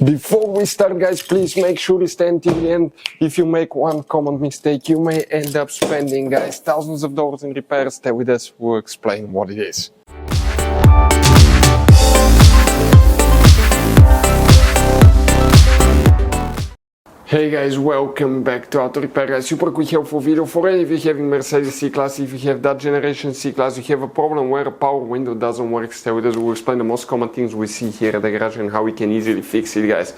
Before we start, guys, please make sure you stay until the end. If you make one common mistake, you may end up spending, guys, thousands of dollars in repairs. Stay with us, we'll explain what it is. Hey guys, welcome back to Auto Repair, guys. Super quick helpful video for any of you having Mercedes C Class. If you have that generation C Class, you have a problem where a power window doesn't work, stay with us. We'll explain the most common things we see here at the garage and how we can easily fix it, guys.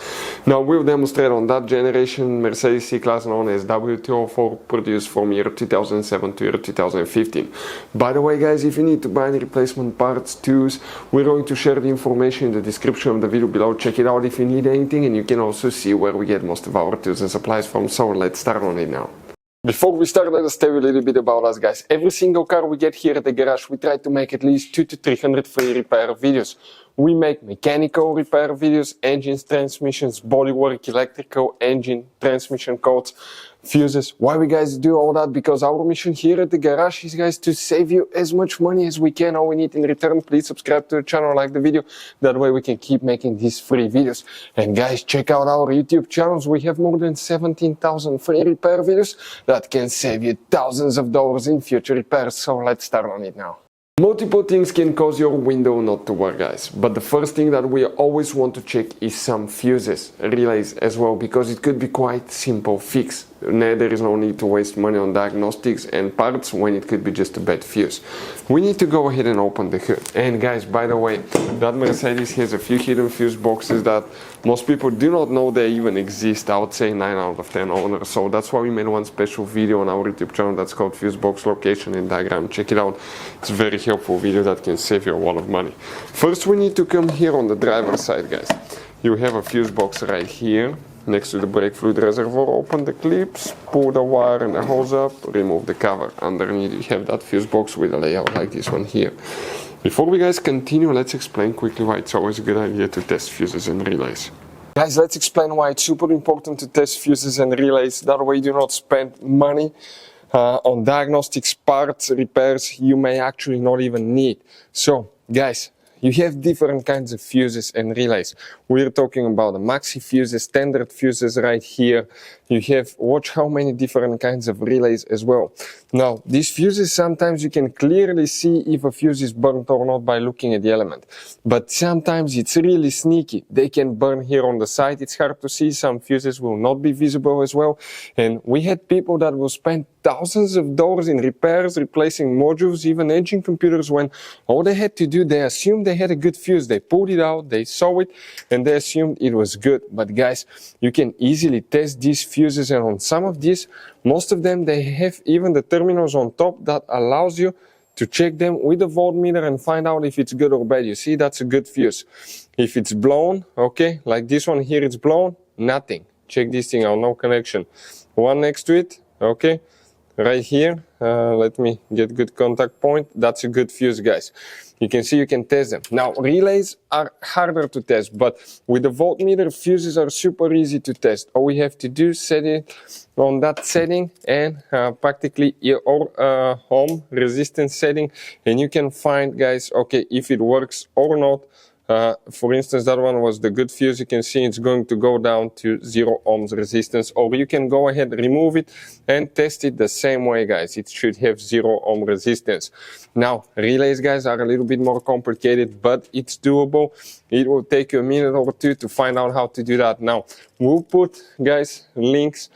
Now we'll demonstrate on that generation Mercedes C Class known as W204, produced from year 2007 to year 2015. By the way, guys, if you need to buy any replacement parts, tools, we're going to share the information in the description of the video below. Check it out if you need anything, and you can also see where we get most of our tools and supplies from. So let's start on it now. Before we start, let us tell you a little bit about us, guys. Every single car we get here at the garage, we try to make at least 200 to 300 free repair videos. We make mechanical repair videos, engines, transmissions, bodywork, electrical, engine, transmission codes, fuses. Why we guys do all that? Because our mission here at the garage is, guys, to save you as much money as we can. All we need in return, please subscribe to the channel, like the video. That way we can keep making these free videos. And guys, check out our YouTube channels. We have more than 17,000 free repair videos that can save you thousands of dollars in future repairs. So let's start on it now. Multiple things can cause your window not to work, guys, but the first thing that we always want to check is some fuses, relays as well, because it could be quite simple fix. There is no need to waste money on diagnostics and parts when it could be just a bad fuse. We need to go ahead and open the hood. And guys, by the way, that Mercedes has a few hidden fuse boxes that most people do not know they even exist. I would say 9 out of 10 owners. So that's why we made one special video on our YouTube channel that's called Fuse Box Location and Diagram. Check it out. It's a very helpful video that can save you a lot of money. First, we need to come here on the driver's side, guys. You have a fuse box right here next to the brake fluid reservoir. Open the clips, pull the wire and the hose up, remove the cover. Underneath you have that fuse box with a layout like this one here. Before we guys continue, let's explain quickly why it's always a good idea to test fuses and relays. Guys, let's explain why it's super important to test fuses and relays. That way you do not spend money on diagnostics, parts, repairs you may actually not even need. So guys, you have different kinds of fuses and relays. We're talking about the maxi fuses, standard fuses right here. You have, watch how many different kinds of relays as well. Now, these fuses, sometimes you can clearly see if a fuse is burnt or not by looking at the element. But sometimes it's really sneaky. They can burn here on the side. It's hard to see. Some fuses will not be visible as well. And we had people that will spend thousands of dollars in repairs, replacing modules, even engine computers, when all they had to do, they assumed they had a good fuse. They pulled it out, they saw it, and they assumed it was good. But guys, you can easily test these fuses, and on some of these, most of them, they have even the terminals on top that allows you to check them with a voltmeter and find out if it's good or bad. You see, that's a good fuse. If it's blown, okay, like this one here, it's blown, nothing. Check this thing out, no connection. One next to it, okay. Right here, let me get good contact point. That's a good fuse, guys. You can see you can test them. Now, relays are harder to test, but with the voltmeter, fuses are super easy to test. All we have to do is set it on that setting and practically your home resistance setting, and you can find, guys, okay, if it works or not. For instance, that one was the good fuse. You can see it's going to go down to 0 ohms resistance, or you can go ahead, remove it and test it the same way, guys. It should have 0 ohm resistance. Now, relays, guys, are a little bit more complicated, but it's doable. It will take you a minute or two to find out how to do that. Now, we'll put, guys, links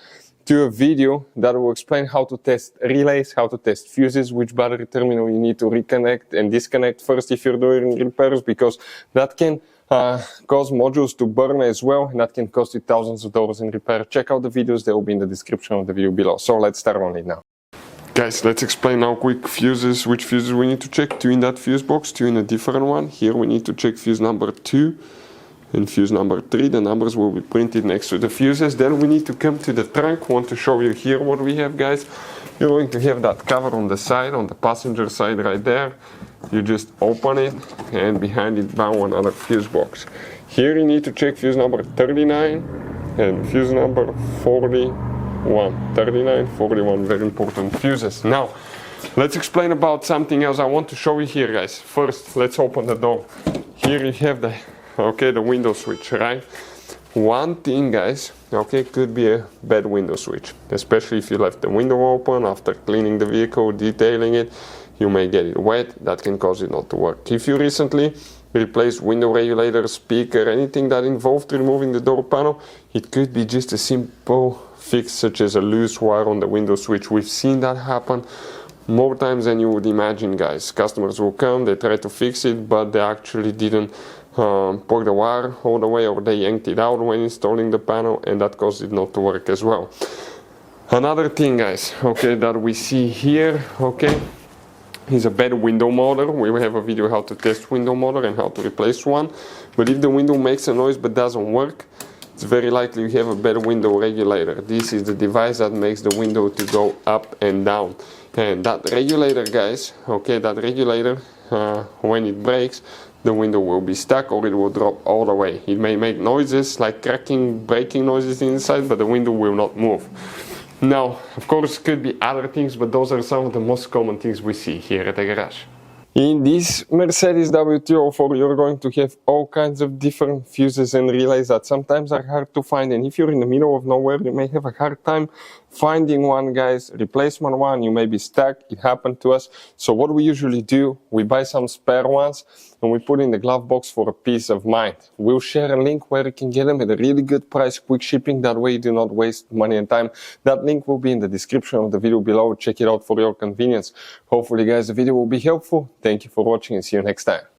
to a video that will explain how to test relays, how to test fuses, which battery terminal you need to reconnect and disconnect first if you're doing repairs, because that can cause modules to burn as well, and that can cost you thousands of dollars in repair. Check out the videos, they will be in the description of the video below. So let's start on it now. Guys, let's explain now quick fuses, which fuses we need to check. 2 in that fuse box, 2 in a different one. Here we need to check fuse number 2. And fuse number 3, the numbers will be printed next to the fuses. Then we need to come to the trunk. Want to show you here what we have, guys. You're going to have that cover on the side, on the passenger side right there. You just open it, and behind it bound another fuse box. Here you need to check fuse number 39 and fuse number 41. 39, 41, very important fuses. Now, let's explain about something else I want to show you here, guys. First, let's open the door. Here you have the window switch, right? One thing, guys, okay, could be a bad window switch, especially if you left the window open after cleaning the vehicle, detailing it. You may get it wet, that can cause it not to work. If you recently replaced window regulator, speaker, anything that involved removing the door panel, it could be just a simple fix such as a loose wire on the window switch. We've seen that happen more times than you would imagine, guys. Customers will come, they try to fix it, but they actually didn't pour the wire all the way, or they yanked it out when installing the panel, and that caused it not to work as well. Another thing, guys, okay, that we see here, okay, is a bad window motor. We will have a video how to test window motor and how to replace one. But if the window makes a noise but doesn't work, it's very likely you have a bad window regulator. This is the device that makes the window to go up and down. And that regulator, guys, okay, that regulator, when it breaks, the window will be stuck or it will drop all the way. It may make noises like cracking, breaking noises inside, but the window will not move. Now, of course, could be other things, but those are some of the most common things we see here at the garage. In this Mercedes W204, you're going to have all kinds of different fuses and relays that sometimes are hard to find, and if you're in the middle of nowhere, you may have a hard time finding one, guys. Replacement one, you may be stuck. It happened to us. So what we usually do, we buy some spare ones and we put in the glove box for a peace of mind. We'll share a link where you can get them at a really good price, quick shipping. That way you do not waste money and time. That link will be in the description of the video below. Check it out for your convenience. Hopefully, guys, the video will be helpful. Thank you for watching and see you next time.